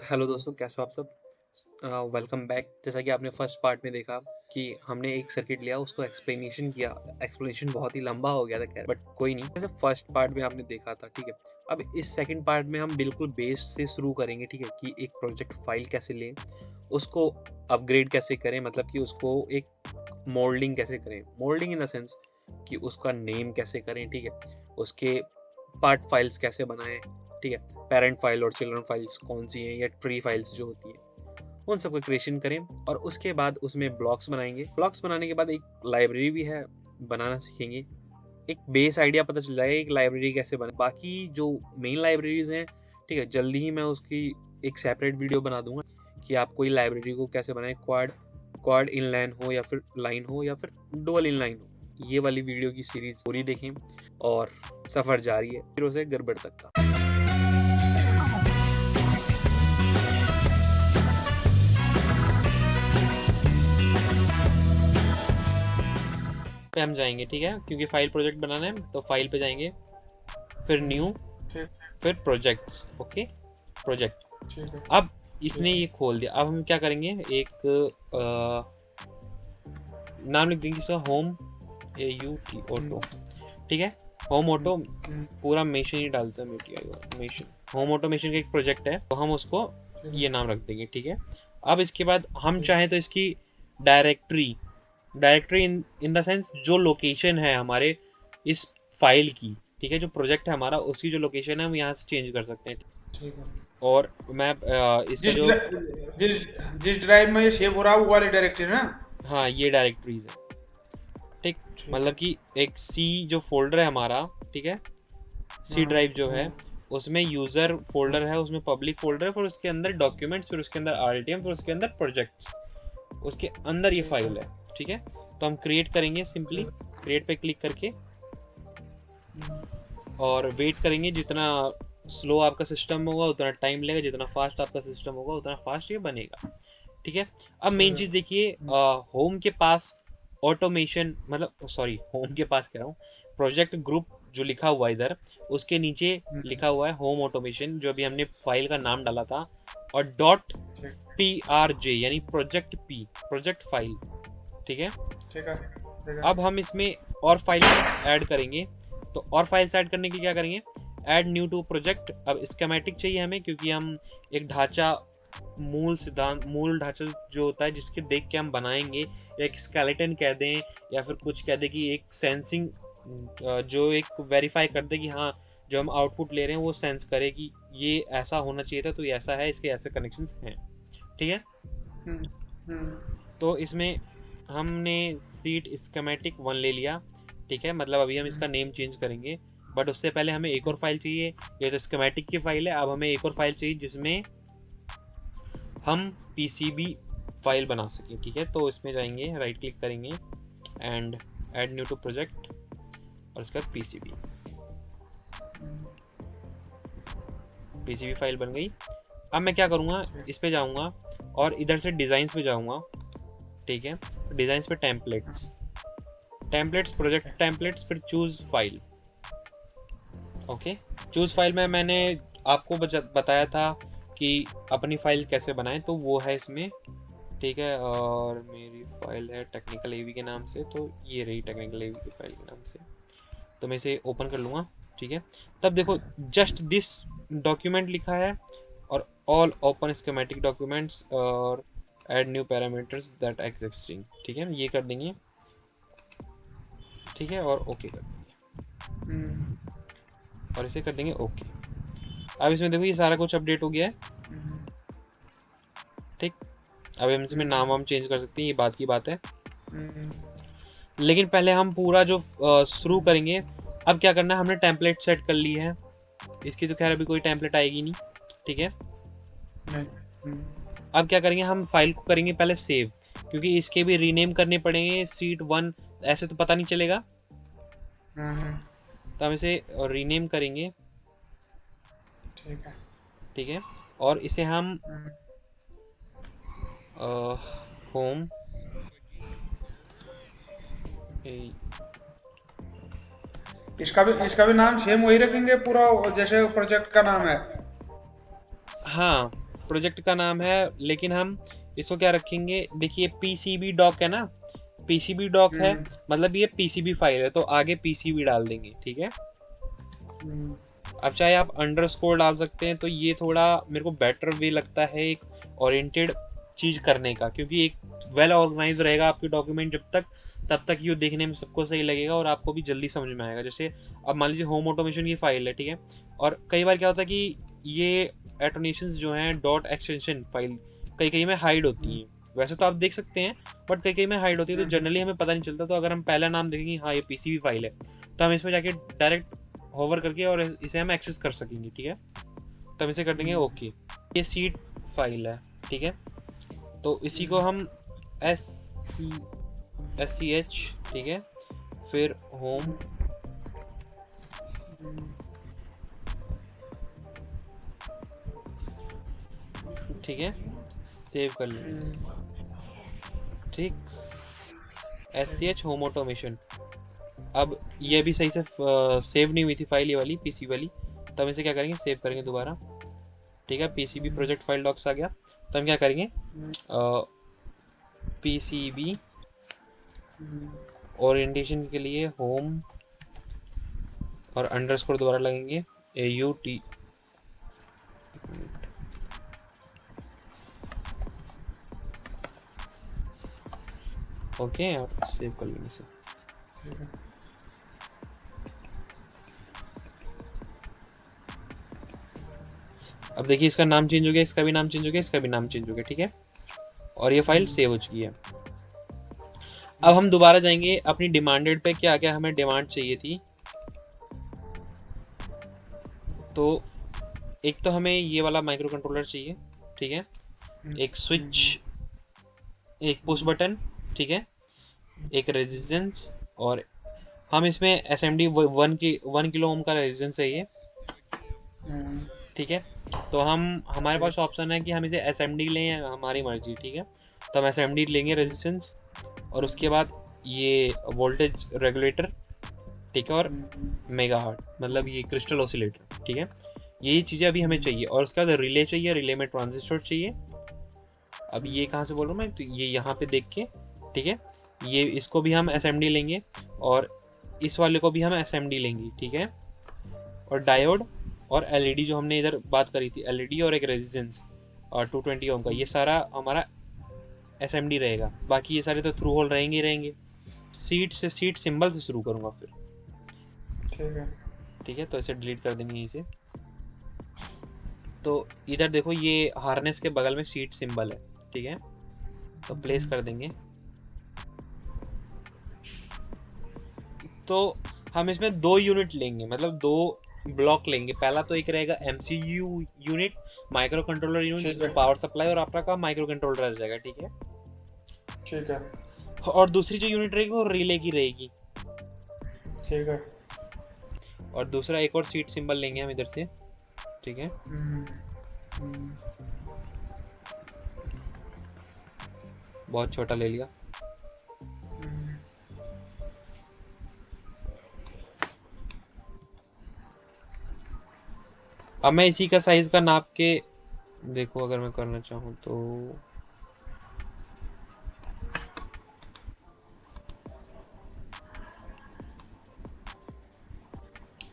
Hello दोस्तों, कैसे हो आप सब। Welcome back. जैसा कि आपने फर्स्ट पार्ट में देखा कि हमने एक सर्किट लिया, उसको एक्सप्लेनेशन किया। एक्सप्लेनेशन बहुत ही लंबा हो गया था, खैर बट कोई नहीं। जैसे फर्स्ट पार्ट में आपने देखा था, ठीक है। अब इस सेकंड पार्ट में हम बिल्कुल बेस से शुरू करेंगे, ठीक है, कि एक प्रोजेक्ट फाइल कैसे लें, उसको अपग्रेड कैसे करें, मतलब कि उसको एक मोल्डिंग कैसे करें। मोल्डिंग इन द सेंस कि उसका नेम कैसे करें, ठीक है, उसके पार्ट फाइल्स कैसे बनाएं, ठीक है, पेरेंट फाइल और चिल्ड्रन फाइल्स कौन सी हैं, या ट्री फाइल्स जो होती हैं, उन सबको क्रिएशन करें। और उसके बाद उसमें ब्लॉक्स बनाएंगे। ब्लॉक्स बनाने के बाद एक लाइब्रेरी भी है, बनाना सीखेंगे। एक बेस आइडिया पता चल जाएगा एक लाइब्रेरी कैसे बने। बाकी जो मेन लाइब्रेरीज हैं, ठीक है, जल्दी ही मैं उसकी एक सेपरेट वीडियो बना दूंगा कि आप कोई लाइब्रेरी को कैसे बनाएं। क्वाड क्वाड इनलाइन हो या फिर लाइन हो या फिर डुअल इनलाइन हो, ये वाली वीडियो की सीरीज पूरी देखें। और सफ़र जारी है जीरो से गड़बड़ तक का। पे हम जाएंगे, ठीक है, क्योंकि फाइल प्रोजेक्ट बनाना है तो फाइल पे जाएंगे, फिर न्यू, ठीक फिर प्रोजेक्ट्स। Okay, project. ठीक है अब इसने ये खोल दिया। अब हम क्या करेंगे, एक नाम लिख देंगे इसका, होम AUT ऑटो, ठीक है। होम ऑटो पूरा मेशन ही डालते हैं, मेशन होम ऑटोमेशन का एक प्रोजेक्ट है, तो हम उसको ये नाम रख देंगे, ठीक है। अब इसके बाद हम चाहें तो इसकी directory directory in the sense जो लोकेशन है हमारे इस फाइल की, ठीक है, जो प्रोजेक्ट है हमारा उसकी जो लोकेशन है हम यहाँ से चेंज कर सकते हैं। ठीक है। और मैं इसका जिस जो, जिस जिस ड्राइव में ये सेव हो रहा है वो वाली डायरेक्टरी ना। हाँ, ये डायरेक्टरीज है, ठीक। ठीक मतलब है। कि एक सी जो फोल्डर है हमारा, ठीक है, सी ड्राइव जो है, उसमें यूज़र फोल्डर है, उसमें पब्लिक फोल्डर है, फिर उसके अंदर डॉक्यूमेंट्स, फिर उसके अंदर RTM, फिर उसके अंदर प्रोजेक्ट्स, उसके अंदर ये ठीक है। फाइल है, ठीक है। तो हम क्रिएट करेंगे, सिंपली ठीक। क्रिएट पे क्लिक करके, और वेट करेंगे। जितना स्लो आपका सिस्टम होगा उतना टाइम लगेगा, जितना फास्ट आपका सिस्टम होगा उतना फास्ट ये बनेगा, ठीक है। अब मेन ठीक चीज़ है। देखिए, होम के पास ऑटोमेशन, मतलब सॉरी, होम के पास कह रहा हूँ, प्रोजेक्ट ग्रुप जो लिखा हुआ है इधर, उसके नीचे लिखा हुआ है होम ऑटोमेशन, जो अभी हमने फाइल का नाम डाला था, और डॉट PRJ यानी प्रोजेक्ट पी, प्रोजेक्ट फाइल, ठीक है। ठीक है। ठीक अब है। हम इसमें और फाइल ऐड करेंगे। तो और फाइल्स ऐड करने के लिए क्या करेंगे, ऐड न्यू टू प्रोजेक्ट। अब स्कीमेटिक चाहिए हमें, क्योंकि हम एक ढांचा, मूल सिद्धांत, मूल ढांचा जो होता है जिसके देख के हम बनाएंगे, या एक स्केलेटन कह दें, या फिर कुछ कह दें कि एक सेंसिंग, जो एक वेरीफाई कर दे कि हाँ, जो हम आउटपुट ले रहे हैं वो सेंस करे कि ये ऐसा होना चाहिए था, तो ये ऐसा है, इसके ऐसे कनेक्शंस हैं, ठीक है। हम्म, हम्म, तो इसमें हमने सीट स्कीमेटिक 1 ले लिया, ठीक है। मतलब अभी हम इसका नेम चेंज करेंगे, बट उससे पहले हमें एक और फाइल चाहिए। ये तो स्कीमेटिक की फाइल है, अब हमें एक और फाइल चाहिए जिसमें हम PCB फाइल बना सकें, ठीक है। तो इसमें जाएंगे, राइट क्लिक करेंगे and add new to project, और इसका PCB फाइल बन गई। अब मैं क्या करूँगा, इस पे जाऊँगा और इधर से डिज़ाइंस पे जाऊँगा, ठीक है। डिज़ाइंस पे टेम्पलेट्स प्रोजेक्ट टेम्पलेट्स, फिर choose file. Okay, choose file में मैंने आपको बताया था कि अपनी फाइल कैसे बनाएं, तो वो है इसमें, ठीक है। और मेरी फाइल है टेक्निकल AV के नाम से, तो ये रही टेक्निकल AV की फाइल के नाम से। तो मैं इसे ओपन कर लूँगा, ठीक है। तब देखो, जस्ट दिस डॉक्यूमेंट लिखा है, और ऑल ओपन स्कीमेटिक डॉक्यूमेंट्स, और add new parameters that existing, ठीक है, ये कर देंगे, ठीक है, और ओके कर देंगे, और इसे कर देंगे ओके। अब इसमें देखो ये सारा कुछ अपडेट हो गया है, ठीक। अब हम इसमें नाम वाम चेंज कर सकते हैं, ये बात की बात है। लेकिन पहले हम पूरा जो शुरू करेंगे। अब क्या करना है, हमने टेम्पलेट सेट कर ली है, इसकी तो खैर अभी कोई टेम्पलेट आएगी नहीं, ठीक है। अब क्या करेंगे, हम फाइल को करेंगे पहले सेव, क्योंकि इसके भी रीनेम करने पड़ेंगे। सीट 1 ऐसे तो पता नहीं चलेगा, तो हम इसे रीनेम करेंगे, ठीक है। ठीक है। और इसे हम होम इसका भी नाम सेम वही रखेंगे पूरा, जैसे प्रोजेक्ट का नाम है। हाँ, प्रोजेक्ट का नाम है, लेकिन हम इसको क्या रखेंगे, देखिए पीसीबी डॉक है ना, पीसीबी डॉक है, मतलब ये पीसीबी फाइल है, तो आगे पीसीबी डाल देंगे, ठीक है। अब चाहे आप अंडरस्कोर डाल सकते हैं, तो ये थोड़ा मेरे को बेटर वे लगता है एक ओरिएंटेड चीज करने का, क्योंकि एक वेल ऑर्गेनाइज रहेगा आपके डॉक्यूमेंट जब तक, तब तक ये देखने में सबको सही लगेगा और आपको भी जल्दी समझ में आएगा। जैसे अब मान लीजिए होम ऑटोमेशन की फाइल है, ठीक है, और कई बार क्या होता है कि ये एटोनेशंस जो हैं डॉट एक्सटेंशन फाइल कई कई में हाइड होती हैं, वैसे तो आप देख सकते हैं, बट कई कई में हाइड होती है, तो जनरली हमें पता नहीं चलता। तो अगर हम पहला नाम देखेंगे हाँ ये पीसीबी फाइल है, तो हम इसमें जाके डायरेक्ट होवर करके और इसे हम एक्सेस कर सकेंगे, ठीक है। तो हम इसे कर देंगे ओके। ये सीट फाइल है, ठीक है, तो इसी को हम SCH, ठीक है, फिर होम, ठीक है, सेव कर लेंगे इसे, ठीक, SCH होम ऑटोमेशन। अब ये भी सही से सेव नहीं हुई थी फाइल, ये वाली पीसी वाली, तो हम इसे क्या करेंगे, सेव करेंगे दोबारा, ठीक है। पीसीबी प्रोजेक्ट फाइल डॉक्स आ गया, तो हम क्या करेंगे, पीसीबी ओरिएंटेशन के लिए होम और अंडरस्कोर दोबारा लगेंगे, AUT, ओके, और सेव कर लेंगे इसे। अब देखिए इसका नाम चेंज हो गया, इसका भी नाम चेंज हो गया, इसका भी नाम चेंज हो गया, ठीक है, और ये फाइल सेव हो चुकी है। अब हम दोबारा जाएंगे अपनी डिमांडेड पे, क्या क्या हमें डिमांड चाहिए थी। तो एक तो हमें ये वाला माइक्रो कंट्रोलर चाहिए, ठीक है, एक स्विच, एक पुश बटन, ठीक है, एक रेजिस्टेंस, और हम इसमें SMD 1 किलो ओम का रेजिस्टेंस है ये, ठीक है। तो हमारे पास ऑप्शन है कि हम इसे SMD लें या हमारी मर्जी, ठीक है। तो हम SMD लेंगे रेजिस्टेंस, और उसके बाद ये वोल्टेज रेगुलेटर, ठीक है, और मेगाहर्ट मतलब ये क्रिस्टल ऑसिलेटर, ठीक है, यही चीज़ें अभी हमें चाहिए। और उसके बाद रिले चाहिए, रिले में ट्रांजिस्टर चाहिए। अब ये कहाँ से बोल रहा हूँ मैं, तो ये यहाँ पे देख के, ठीक है, ये इसको भी हम SMD लेंगे और इस वाले को भी हम SMD लेंगे, ठीक है। और डायोड और LED जो हमने इधर बात करी थी, LED और एक रेजिस्टेंस और 220 ओम का, ये सारा हमारा SMD रहेगा। बाकी ये सारे तो थ्रू होल रहेंगे ही रहेंगे। सीट सिंबल से शुरू करूँगा फिर, ठीक है, तो इसे डिलीट कर देंगे यहीं से। तो इधर देखो ये हार्नेस के बगल में सीट सिंबल है, ठीक है, तो प्लेस कर देंगे। तो हम इसमें 2 यूनिट लेंगे, मतलब 2 ब्लॉक लेंगे। पहला तो एक रहेगा MCU unit, micro controller unit, जिसमें पावर सप्लाई और आपका माइक्रो कंट्रोलर रह जाएगा, ठीक है, ठीक है। और दूसरी जो यूनिट रहेगी वो रिले की रहेगी, ठीक है। और दूसरा एक और सीट सिंबल लेंगे हम इधर से, ठीक है। बहुत छोटा ले लिया। अब मैं इसी का साइज का नाप के देखो, अगर मैं करना चाहूँ तो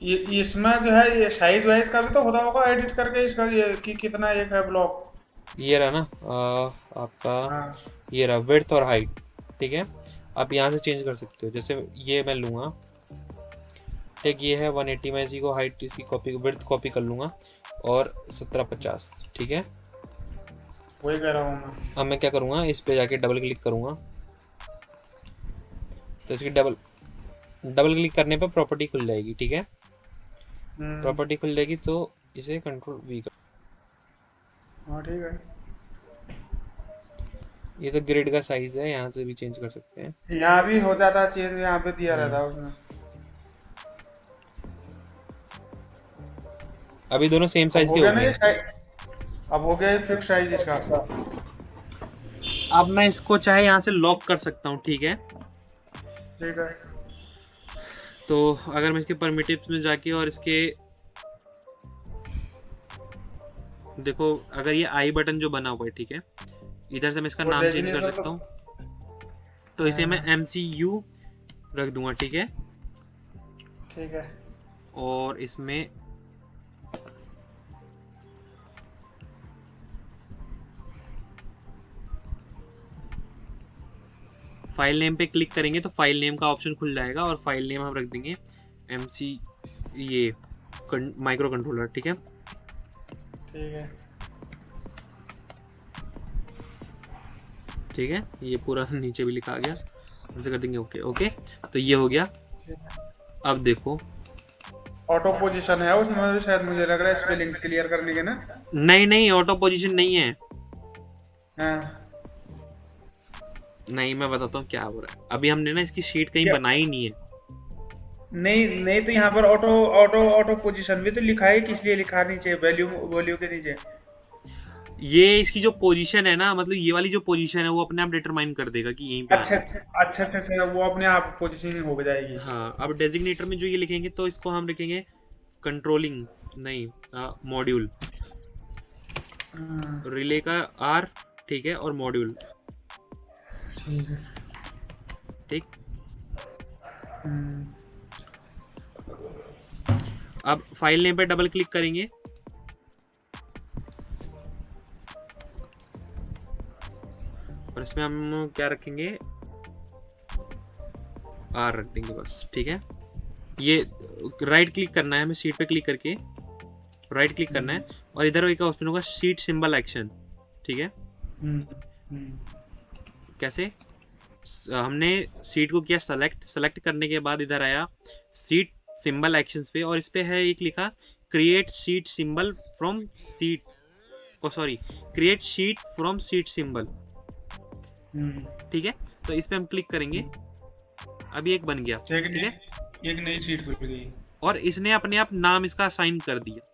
ये इसमें जो है ये साइज वाइज का भी तो होता होगा एडिट करके इसका, ये कि कितना एक है ब्लॉक। ये रहा ना आपका, हाँ। ये रहा विड्थ और हाइट, ठीक है। आप यहाँ से चेंज कर सकते हो, जैसे ये मैं लूँगा, ठीक, ये है 180, मैं इसी को हाइट इसकी कॉपी, विड्थ कॉपी कर लूँगा और 1750, ठीक है। वही कह रहा हूँ मैं। अब मैं क्या करूँगा, इस पे जाके डबल क्लिक करूँगा, तो इसकी डबल क्लिक करने पे प्रॉपर्टी खुल जाएगी, ठीक है। प्रॉपर्टी खुल जाएगी तो इसे कंट्रोल V कर, हाँ ठीक है। ये तो ग्रिड का साइज है, यहाँ से भी चेंज कर सकते हैं। यहाँ भी हो जाता चेंज, यहाँ पे दिया रहता है उसमें। अभी दोनों सेम अब साइज हो के गया हो ना ये गए। साइज, अब हो गया फिक्स साइज इसका। अब मैं इसको चाहे यहाँ से लॉक कर सकता हूँ, ठीक है। ठीक है। तो अगर मैं इसके परमिटिव्स में जाके और इसके देखो अगर ये आई बटन जो बना हुआ है, ठीक है, इधर से मैं इसका वो नाम चेंज कर डेजिग्नेटर सकता तो हूँ, तो इसे मैं MCU रख दूंगा, ठीक है। ठीक है। और इसमें फाइल नेम पे क्लिक करेंगे तो फाइल नेम का ऑप्शन खुल जाएगा, और फाइल नेम हम रख देंगे MC, ये माइक्रो कंट्रोलर, ठीक है। ठीक है। ठीक है, ये पूरा नीचे भी लिखा आ गया, ऐसे कर देंगे, ओके ओके। तो ये हो गया। ठीक है। अब देखो, ऑटो पोजीशन है उसमें भी शायद, मुझे लग रहा है स्पेलिंग क्लियर करने के ना। नहीं नहीं, ऑटो पोजीशन नहीं है। हाँ। नहीं, मैं बताता हूँ क्या हो रहा है। अभी हमने ना इसकी शीट कहीं क्या? बनाई नहीं है। नहीं नहीं, तो यहाँ पर ऑटो ऑटो ऑटो पोजीशन भी तो लिखा है, किस लिए लिखा नीचे वैल्यू वैल्यू के नीचे? ये इसकी जो पोजीशन है ना, मतलब ये वाली जो पोजीशन है वो अपने आप डिटरमाइन कर देगा कि यहीं पे अच्छा आना है। अच्छा अच्छा अच्छा अच्छा, वो अपने आप पोजीशनिंग हो जाएगी। हाँ, अब डेजिग्नेटर में जो ये लिखेंगे तो इसको हम लिखेंगे कंट्रोलिंग, नहीं, मॉड्यूल, हाँ, रिले का R, ठीक है, और मॉड्यूल, ठीक है। ठीक। हम्म, अब फाइल नेम पे डबल क्लिक करेंगे, और इसमें हम क्या रखेंगे, R रख देंगे बस, ठीक है। ये राइट क्लिक करना है हमें, शीट पे क्लिक करके राइट क्लिक करना है, और इधर एक ऑप्शन होगा शीट सिंबल एक्शन, ठीक है। हम्म, हम्म, कैसे, हमने सीट को किया सेलेक्ट, सेलेक्ट करने के बाद इधर आया सीट सिंबल एक्शंस पे, और इस पे है एक लिखा create sheet symbol from sheet, oh sorry, create sheet from sheet symbol, hmm. ठीक है। तो इस पे हम क्लिक करेंगे, अभी एक बन गया, एक ठीक है। एक नई शीट खुल गई। और इसने अपने आप नाम इसका असाइन कर दिया,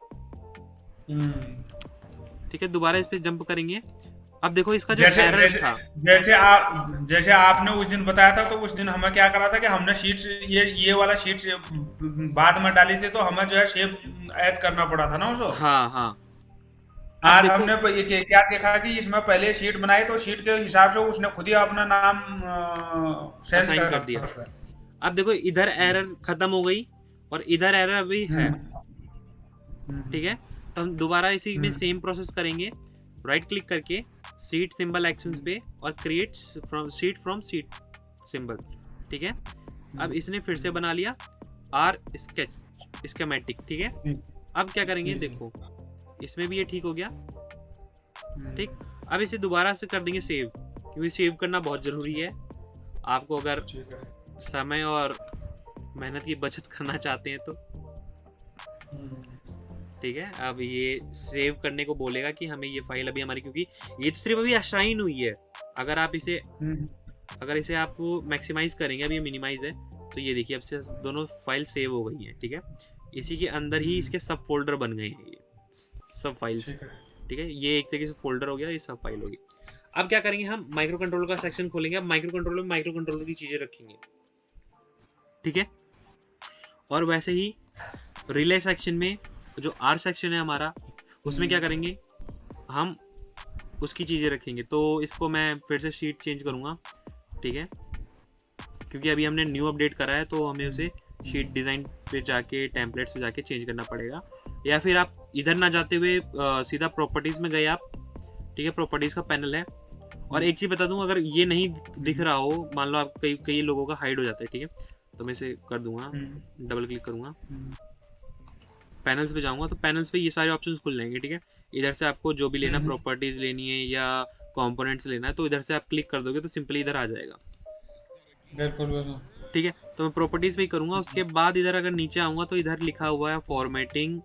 हम्म। ठीक है। दोबारा इस पे जंप करेंगे, अब देखो इसका जो जैसे एरर जैसे था, जैसे आपने उस दिन बताया था, तो उस दिन हमें क्या करा था कि हमने शीट्स, ये वाला शीट्स बाद में डाली थी, तो हमें जो है शेप ऐड करना पड़ा था ना उसको। हाँ हाँ, अब आज देखो, हमने ये क्या देखा कि इसमें पहले शीट बनाई, तो शीट के हिसाब से उसने खुद ही अपना नाम चेंज असाइन कर दिया। कर उसका। अब देखो इधर एरर खत्म हो गई, और इधर एरर अभी है, हम्म, ठीक हम्म, है। तो हम दोबारा इसी में हम्म, सेम प्रोसेस करेंगे, राइट क्लिक करके सीट सिंबल एक्शंस पे, और क्रिएट फ्रॉम सीट सिंबल, ठीक है। अब इसने फिर से बना लिया आर स्केच स्केमेटिक, ठीक है। अब क्या करेंगे, देखो इसमें भी ये ठीक हो गया, ठीक। अब इसे दोबारा से कर देंगे सेव, क्योंकि सेव करना बहुत जरूरी है। आपको अगर ठीक है। समय और मेहनत की बचत करना चाहते हैं तो, ठीक है। अब ये सेव करने को बोलेगा कि हमें ये फाइल अभी हमारी, क्योंकि ये तो सिर्फ अभी असाइन हुई है। अगर आप इसे अगर इसे आप मैक्सिमाइज करेंगे, अभी ये मिनिमाइज है, तो ये देखिए अब से दोनों फाइल सेव हो गई हैं, ठीक है। इसी के अंदर ही इसके सब फोल्डर बन गए हैं, ये सब फाइल्स, ठीक है। ये एक तरीके से फोल्डर हो गया, ये सब फाइल होगी। अब क्या करेंगे, हम माइक्रो कंट्रोलर का सेक्शन खोलेंगे। अब माइक्रो कंट्रोलर में माइक्रो कंट्रोलर की चीजें रखेंगे, ठीक है। और वैसे ही रिले सेक्शन में जो आर सेक्शन है हमारा, उसमें क्या करेंगे, हम उसकी चीजें रखेंगे। तो इसको मैं फिर से शीट चेंज करूंगा, ठीक है, क्योंकि अभी हमने न्यू अपडेट करा है, तो हमें उसे शीट डिजाइन पे जाके टेम्पलेट्स पे जाके चेंज करना पड़ेगा। या फिर आप इधर ना जाते हुए सीधा प्रॉपर्टीज में गए आप, ठीक है। प्रॉपर्टीज का पैनल है, और एक चीज बता दूं, अगर ये नहीं दिख रहा हो, मान लो आप कई कई लोगों का हाइड हो जाता है, ठीक है, तो मैं इसे कर दूंगा, डबल क्लिक करूंगा, पैनल्स पे जाऊंगा, तो पैनल्स पे ये सारे ऑप्शंस खुल जाएंगे, ठीक है। इधर से आपको जो भी लेना, प्रॉपर्टीज लेनी है या कंपोनेंट्स लेना है, तो इधर से आप क्लिक कर दोगे तो सिंपली इधर आ जाएगा, बिल्कुल। ठीक है। तो मैं प्रॉपर्टीज पे ही करूंगा। उसके बाद इधर अगर नीचे आऊंगा तो इधर लिखा हुआ है फॉर्मेटिंग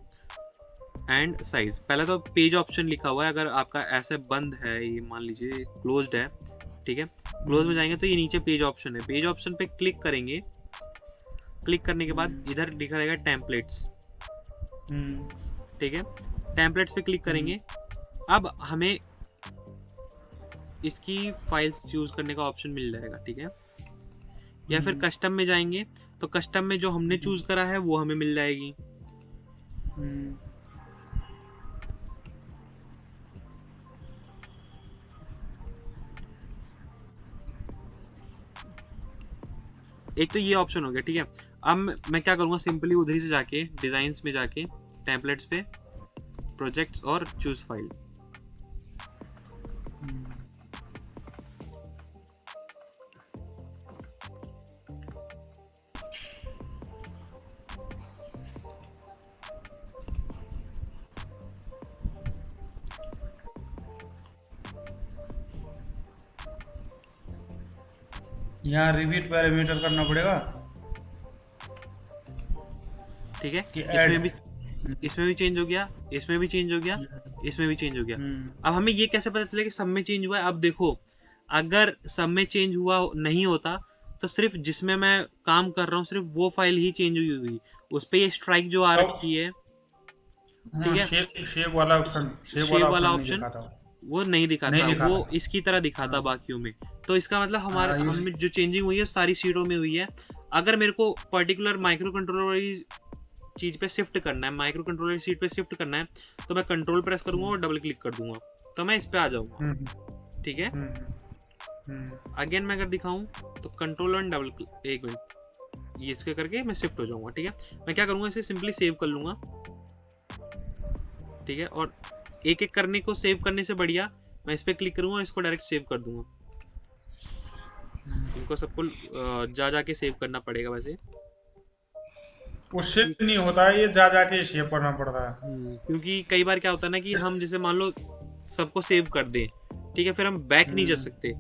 एंड साइज। पहले तो पेज ऑप्शन लिखा हुआ है, अगर आपका ऐसे बंद है, ये मान लीजिए क्लोज्ड है, ठीक है, क्लोज में जाएंगे तो ये नीचे पेज ऑप्शन है, पेज ऑप्शन पे क्लिक करेंगे। क्लिक करने के बाद इधर लिखा रहेगा टेम्पलेट्स, ठीक है। टेम्पलेट्स पे क्लिक करेंगे। अब हमें इसकी फाइल्स चूज करने का ऑप्शन मिल जाएगा, ठीक है। या फिर कस्टम में जाएंगे, तो कस्टम में जो हमने चूज करा है वो हमें मिल जाएगी, एक तो ये ऑप्शन हो गया, ठीक है। अब मैं क्या करूँगा, सिंपली उधर ही से जाके डिजाइन्स में जाके टेम्पलेट्स पे प्रोजेक्ट्स और चूज फाइल। यहाँ रिपीट पैरामीटर करना पड़ेगा ठीक है, कि इसमें भी चेंज हो गया, इसमें भी चेंज हो गया, इसमें भी चेंज हो गया। अब हमें ये कैसे पता चले कि सब में चेंज हुआ है? अब देखो, अगर सब में चेंज हुआ नहीं होता तो सिर्फ जिसमें मैं काम कर रहा हूँ सिर्फ वो फाइल ही चेंज हुई हुई, उस पे ये स्ट्राइक जो आ रखी है, ठीक है, शेप वाला ऑप्शन, शेप वाला नहीं ऑप्शन दिखाता, वो नहीं दिखाता, नहीं वो दिखाता। इसकी तरह दिखाता हाँ, बाकियों में। तो इसका मतलब हमारे ये हमें जो चेंजिंग हुई है सारी शीटों में हुई है। अगर मेरे को पर्टिकुलर माइक्रो कंट्रोलर वाली चीज पे शिफ्ट करना है, माइक्रो कंट्रोलर सीट पे शिफ्ट करना है, तो मैं कंट्रोल प्रेस करूंगा और डबल क्लिक कर दूंगा तो मैं इस पे आ जाऊंगा, ठीक है। अगेन मैं अगर दिखाऊं तो कंट्रोल एंड डबल, एक मिनट, ये इसके करके मैं शिफ्ट हो जाऊंगा, ठीक है। मैं क्या करूंगा, इसे सिंपली सेव कर लूंगा, ठीक है। और एक एक करने को सेव करने से बढ़िया मैं इस पे क्लिक करूंगा और इसको डायरेक्ट सेव कर दूंगा। इनको सबको जा जाके सेव करना पड़ेगा वैसे, उससे नहीं होता है, ये जा जाके शेप करना पड़ता है। क्योंकि कई बार क्या होता है ना कि हम जैसे मान लो सबको सेव कर दें, ठीक है, फिर हम बैक नहीं जा सकते।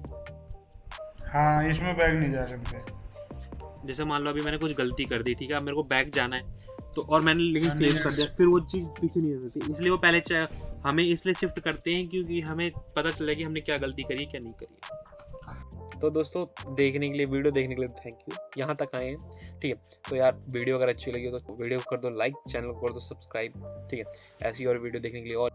हाँ, इसमें बैक नहीं जा सकते। जैसे मान लो अभी मैंने कुछ गलती कर दी, ठीक है, अब मेरे को बैक जाना है तो, और मैंने लेकिन सेव कर दिया, फिर वो चीज़ पीछे नहीं जा सकती। इसलिए वो पहले हमें इसलिए शिफ्ट करते हैं क्योंकि हमें पता चले कि हमने क्या गलती करी क्या नहीं करी। तो दोस्तों, देखने के लिए, वीडियो देखने के लिए थैंक यू, यहाँ तक आए हैं, ठीक है। तो यार वीडियो अगर अच्छी लगी तो वीडियो को कर दो लाइक, चैनल को कर दो सब्सक्राइब, ठीक है। ऐसी और वीडियो देखने के लिए और